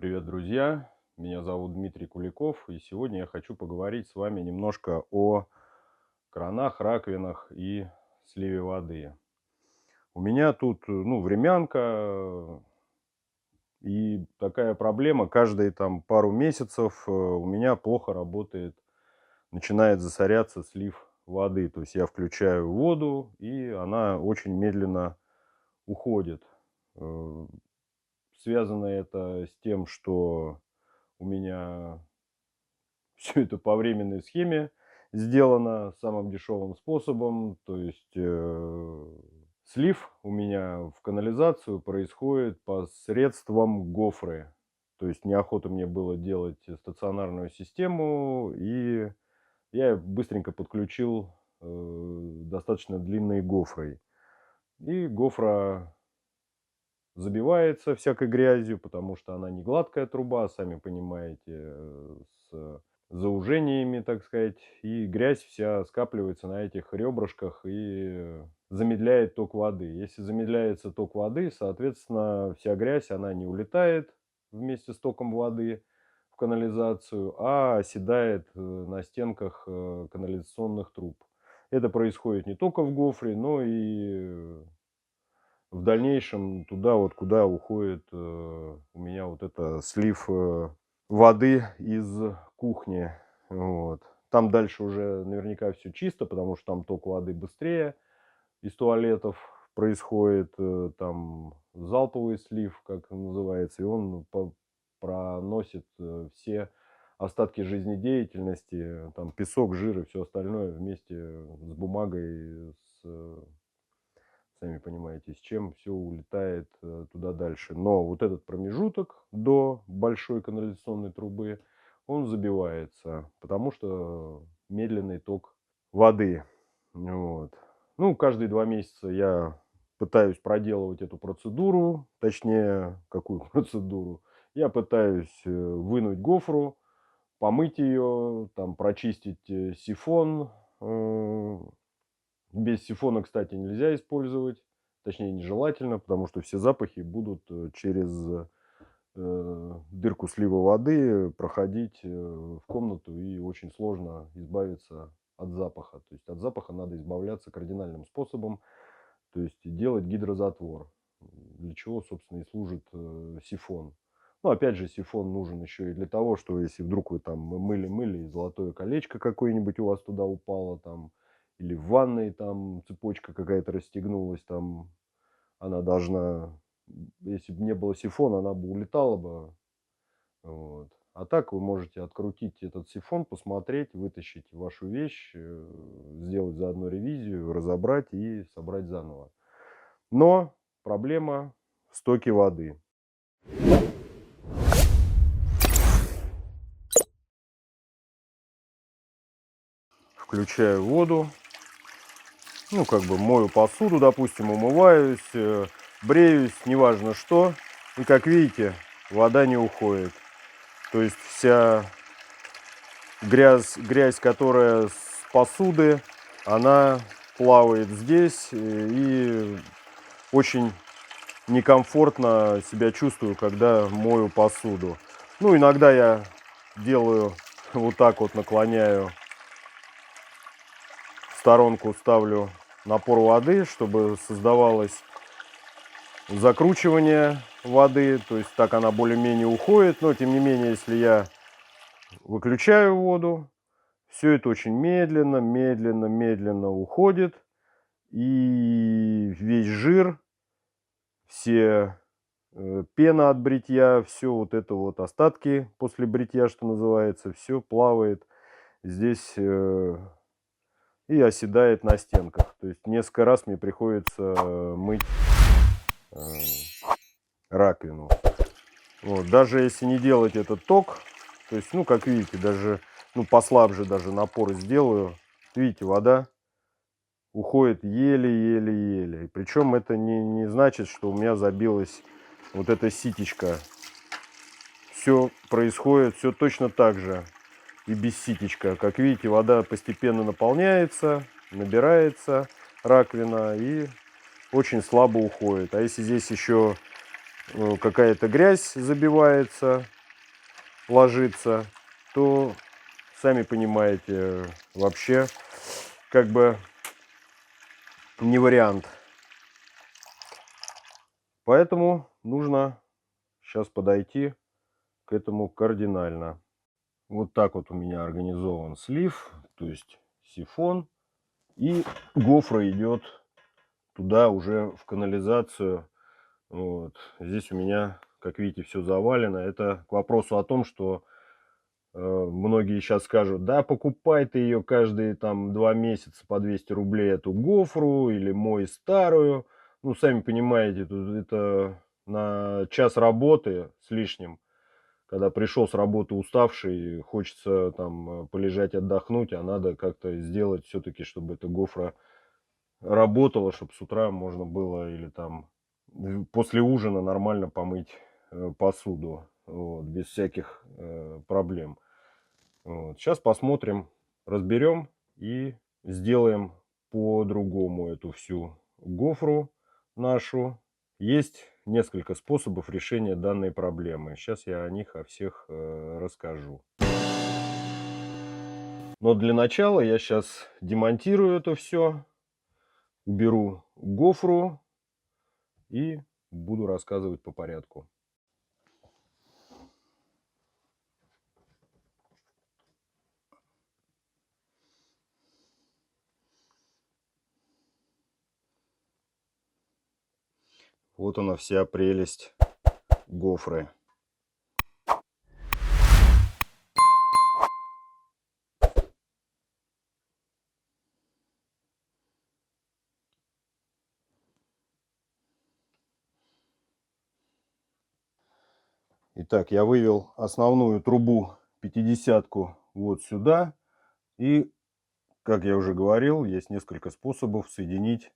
Привет, друзья! Меня зовут Дмитрий Куликов, и сегодня я хочу поговорить с вами немножко о кранах, раковинах и сливе воды. У меня тут, времянка, и такая проблема, каждые там пару месяцев у меня плохо работает, начинает засоряться слив воды. То есть я включаю воду, и она очень медленно уходит. Э, Связано это с тем, что у меня все это по временной схеме сделано самым дешевым способом. То есть слив у меня в канализацию происходит посредством гофры. То есть неохота мне было делать стационарную систему, и я быстренько подключил достаточно длинной гофрой. И гофра забивается всякой грязью, потому что она не гладкая труба, сами понимаете, с заужениями, так сказать, и грязь вся скапливается на этих ребрышках и замедляет ток воды. Если замедляется ток воды, соответственно, вся грязь, она не улетает вместе с током воды в канализацию, а оседает на стенках канализационных труб. Это происходит не только в гофре, но и в дальнейшем туда вот, куда уходит у меня вот это слив воды из кухни. Вот. Там дальше уже наверняка все чисто, потому что там ток воды быстрее из туалетов происходит, там залповый слив, как называется, и он проносит все остатки жизнедеятельности, там песок, жир и все остальное вместе с бумагой, сами понимаете, с чем все улетает туда дальше. Но вот этот промежуток до большой канализационной трубы, он забивается, потому что медленный ток воды. Вот. Ну, каждые 2 месяца я пытаюсь проделывать эту процедуру, точнее, какую процедуру? Я пытаюсь вынуть гофру, помыть ее, там, прочистить сифон. Без сифона, кстати, нельзя использовать, точнее, нежелательно, потому что все запахи будут через дырку слива воды проходить в комнату, и очень сложно избавиться от запаха. То есть от запаха надо избавляться кардинальным способом, то есть делать гидрозатвор, для чего, собственно, и служит сифон. Ну, опять же, сифон нужен еще и для того, что если вдруг вы там мыли-мыли, и золотое колечко какое-нибудь у вас туда упало, там, или в ванной там цепочка какая-то расстегнулась, там, она должна, если бы не было сифона, она бы улетала бы. Вот. А так вы можете открутить этот сифон, посмотреть, вытащить вашу вещь, сделать заодно ревизию, разобрать и собрать заново. Но проблема в стоке воды. Включаю воду, ну, как бы мою посуду, допустим, умываюсь, бреюсь, неважно что. И, как видите, вода не уходит. То есть вся грязь, которая с посуды, она плавает здесь, и очень некомфортно себя чувствую, когда мою посуду. Ну, иногда я делаю вот так вот, наклоняю в сторонку, ставлю напор воды, чтобы создавалось закручивание воды, то есть так она более-менее уходит. Но тем не менее, если я выключаю воду, все это очень медленно, медленно, медленно уходит, и весь жир, все пена от бритья, все вот это вот остатки после бритья, что называется, все плавает здесь и оседает на стенках. То есть несколько раз мне приходится мыть э, раковину. Вот. Даже если не делать этот ток, то есть, ну, как видите, даже, ну, послабже даже напор сделаю, видите, вода уходит еле-еле-еле. Причем это не значит, что у меня забилась вот эта ситечка. Все происходит, все точно так же и без ситечка. Как видите, вода постепенно наполняется, набирается раковина и очень слабо уходит. А если здесь еще какая-то грязь забивается, ложится, то, сами понимаете, вообще как бы не вариант. Поэтому нужно сейчас подойти к этому кардинально. Вот так вот у меня организован слив, то есть сифон, и гофра идет туда уже в канализацию. Вот. Здесь у меня, как видите, все завалено. Это к вопросу о том, что многие сейчас скажут: да, покупай ты ее каждые там 2 месяца по 200 рублей, эту гофру, или мой старую. Ну, сами понимаете, тут это на час работы с лишним, когда пришел с работы уставший, хочется там полежать, отдохнуть, а надо как-то сделать все-таки, чтобы эта гофра работала, чтобы с утра можно было или там после ужина нормально помыть посуду, вот, без всяких проблем. Вот. Сейчас посмотрим, разберем и сделаем по-другому эту всю гофру нашу. Есть несколько способов решения данной проблемы. Сейчас я о них о всех расскажу. Но для начала я сейчас демонтирую это все, уберу гофру и буду рассказывать по порядку. Вот она, вся прелесть гофры. Итак, я вывел основную трубу 50-ку вот сюда. И, как я уже говорил, есть несколько способов соединить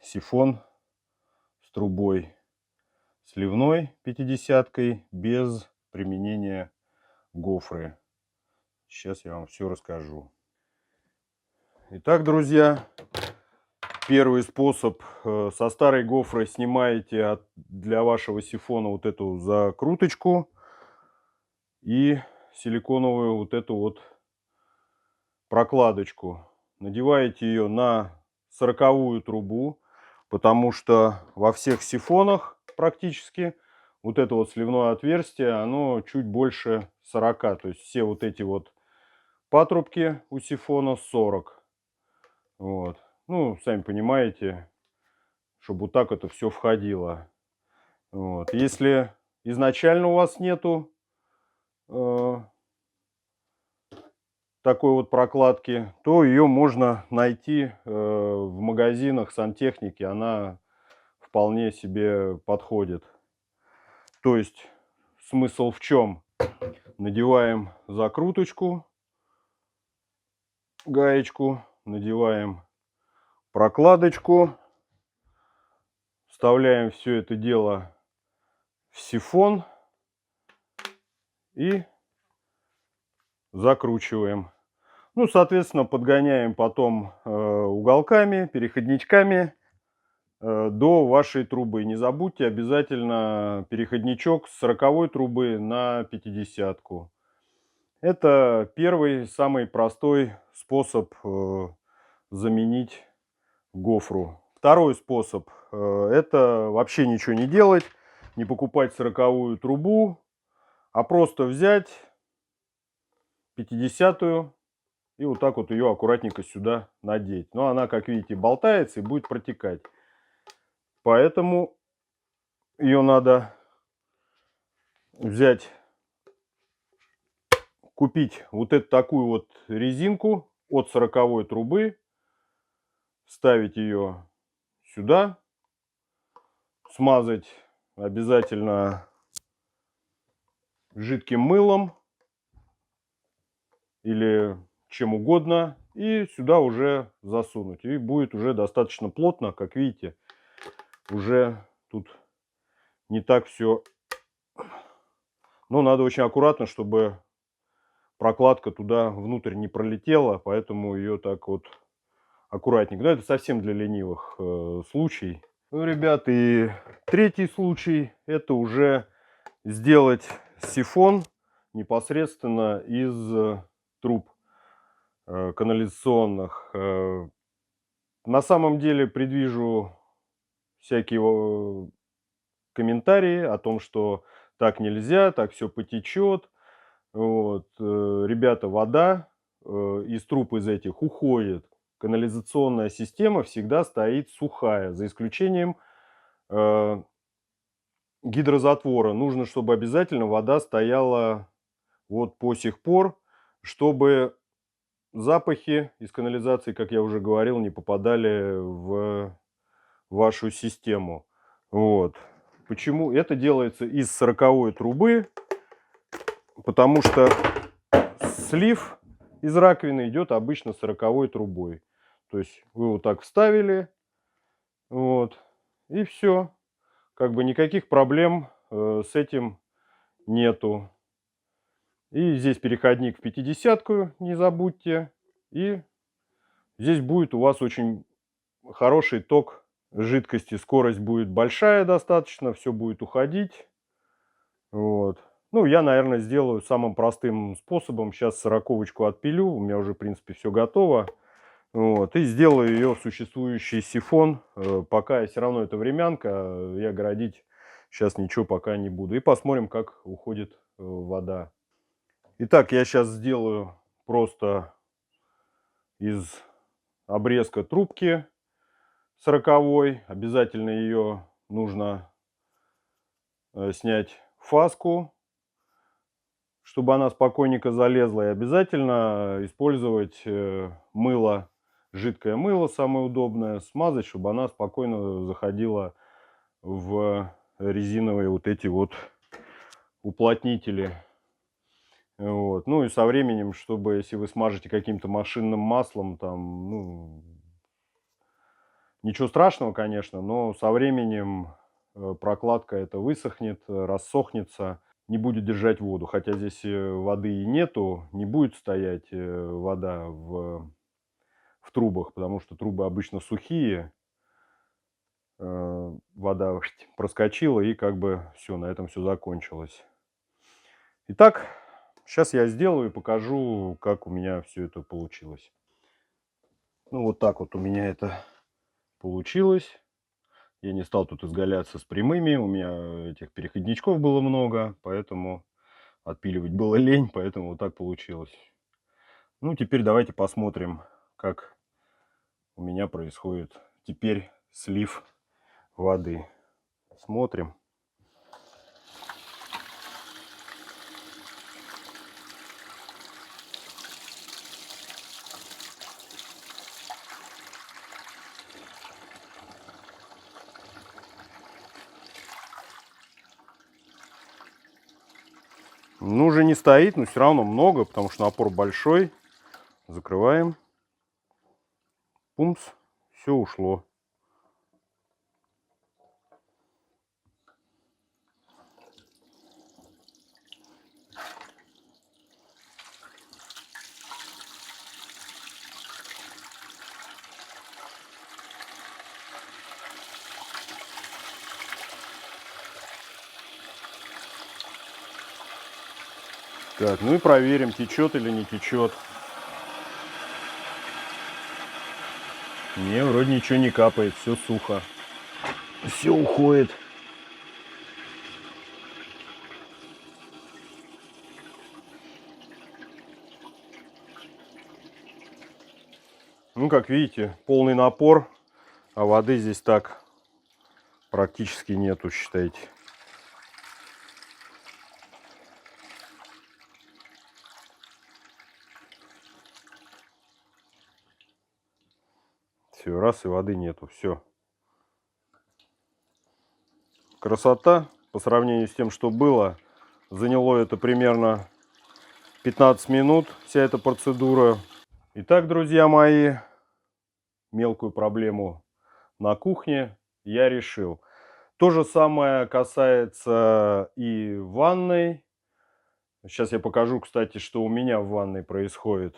сифон с трубой сливной 50-кой без применения гофры. Сейчас я вам все расскажу. Итак, друзья, первый способ. Со старой гофры снимаете для вашего сифона вот эту закруточку и силиконовую вот эту вот прокладочку. Надеваете ее на 40-ую трубу, потому что во всех сифонах практически вот это вот сливное отверстие, оно чуть больше 40. То есть все вот эти вот патрубки у сифона 40. Вот. Ну, сами понимаете, чтобы вот так это все входило. Вот. Если изначально у вас нету такой вот прокладки, то ее можно найти в магазинах сантехники. Она вполне себе подходит. То есть смысл в чем? Надеваем закруточку, гаечку, надеваем прокладочку, вставляем все это дело в сифон и закручиваем. Ну, соответственно, подгоняем потом уголками, переходничками до вашей трубы. Не забудьте обязательно переходничок с 40-й трубы на 50-ку. Это первый, самый простой способ заменить гофру. Второй способ это вообще ничего не делать, не покупать 40-ю трубу, а просто взять 50-ю и вот так вот ее аккуратненько сюда надеть. Но она, как видите, болтается и будет протекать. Поэтому ее надо взять, купить вот эту такую вот резинку от 40-й трубы, ставить ее сюда, смазать обязательно жидким мылом или чем угодно, и сюда уже засунуть. И будет уже достаточно плотно, как видите, уже тут не так все. Но надо очень аккуратно, чтобы прокладка туда внутрь не пролетела, поэтому ее так вот аккуратненько. Но это совсем для ленивых случай. Ну, ребят, и третий случай – это уже сделать сифон непосредственно из труб канализационных. На самом деле предвижу всякие комментарии о том, что так нельзя, так все потечет. Вот. Ребята, вода из труб из этих уходит. Канализационная система всегда стоит сухая, за исключением э, гидрозатвора. Нужно, чтобы обязательно вода стояла вот по сих пор, чтобы запахи из канализации, как я уже говорил, не попадали в вашу систему. Вот. Почему? Это делается из 40-й трубы, потому что слив из раковины идет обычно 40-й трубой. То есть вы вот так вставили, вот, и все. Как бы никаких проблем с этим нету. И здесь переходник в 50-ку, не забудьте. И здесь будет у вас очень хороший ток жидкости. Скорость будет большая достаточно, все будет уходить. Вот. Ну, я, наверное, сделаю самым простым способом. Сейчас 40-очку отпилю, у меня уже, в принципе, все готово. Вот. И сделаю ее в существующий сифон. Пока все равно это времянка, я городить сейчас ничего пока не буду. И посмотрим, как уходит вода. Итак, я сейчас сделаю просто из обрезка трубки 40-й. Обязательно ее нужно снять фаску, чтобы она спокойненько залезла. И обязательно использовать мыло, жидкое мыло, самое удобное, смазать, чтобы она спокойно заходила в резиновые вот эти вот уплотнители. Вот. Ну и со временем, чтобы, если вы смажете каким-то машинным маслом, там, ну, ничего страшного, конечно, но со временем прокладка это высохнет, рассохнется, не будет держать воду. Хотя здесь воды и нету, не будет стоять вода в трубах, потому что трубы обычно сухие. Вода проскочила, и как бы все, на этом все закончилось. Итак, сейчас я сделаю и покажу, как у меня все это получилось. Ну, вот так вот у меня это получилось. Я не стал тут изгаляться с прямыми, у меня этих переходничков было много, поэтому отпиливать было лень, поэтому вот так получилось. Ну, теперь давайте посмотрим, как у меня происходит теперь слив воды. Смотрим. Ну, уже не стоит, но все равно много, потому что напор большой. Закрываем. Пумс. Все ушло. Так, ну и проверим, течет или не течет. Не, вроде ничего не капает, все сухо. Все уходит. Ну, как видите, полный напор, а воды здесь так практически нету, считайте. Все, раз, и воды нету, все. Красота по сравнению с тем, что было. Заняло это примерно 15 минут, вся эта процедура. Итак, друзья мои, мелкую проблему на кухне я решил. То же самое касается и ванной. Сейчас я покажу, кстати, что у меня в ванной происходит.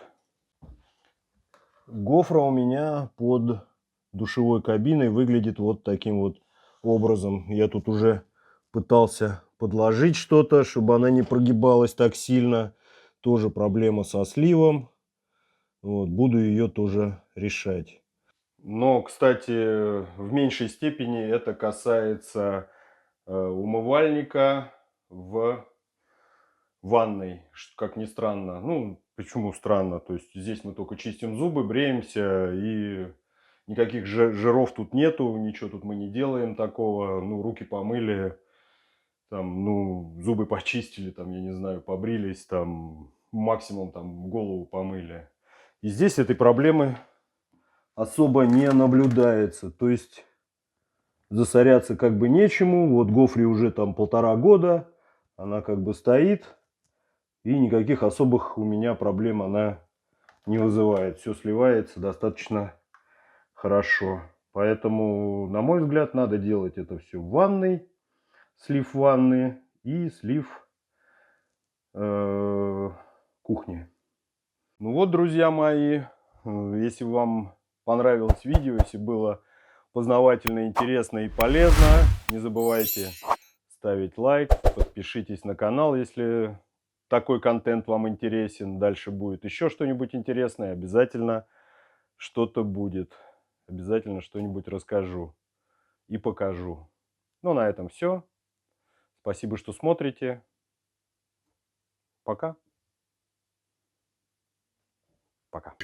Гофра у меня под душевой кабиной выглядит вот таким вот образом. Я тут уже пытался подложить что-то, чтобы она не прогибалась так сильно. Тоже проблема со сливом. Вот, буду ее тоже решать. Но, кстати, в меньшей степени это касается умывальника в ванной, как ни странно. Ну, почему странно? То есть здесь мы только чистим зубы, бреемся, и никаких жиров тут нету, ничего тут мы не делаем такого. Ну, руки помыли, там, ну, зубы почистили, там, я не знаю, побрились, там, максимум там голову помыли. И здесь этой проблемы особо не наблюдается. То есть засоряться как бы нечему. Вот Гофри уже там 1,5 года, она как бы стоит, и никаких особых у меня проблем она не вызывает. Все сливается достаточно хорошо. Поэтому, на мой взгляд, надо делать это все в ванной, слив ванны и слив кухни. Ну вот, друзья мои, если вам понравилось видео, если было познавательно, интересно и полезно, не забывайте ставить лайк, подпишитесь на канал, если такой контент вам интересен. Дальше будет еще что-нибудь интересное, обязательно что-то будет. Обязательно что-нибудь расскажу и покажу. Ну, на этом все. Спасибо, что смотрите. Пока. Пока.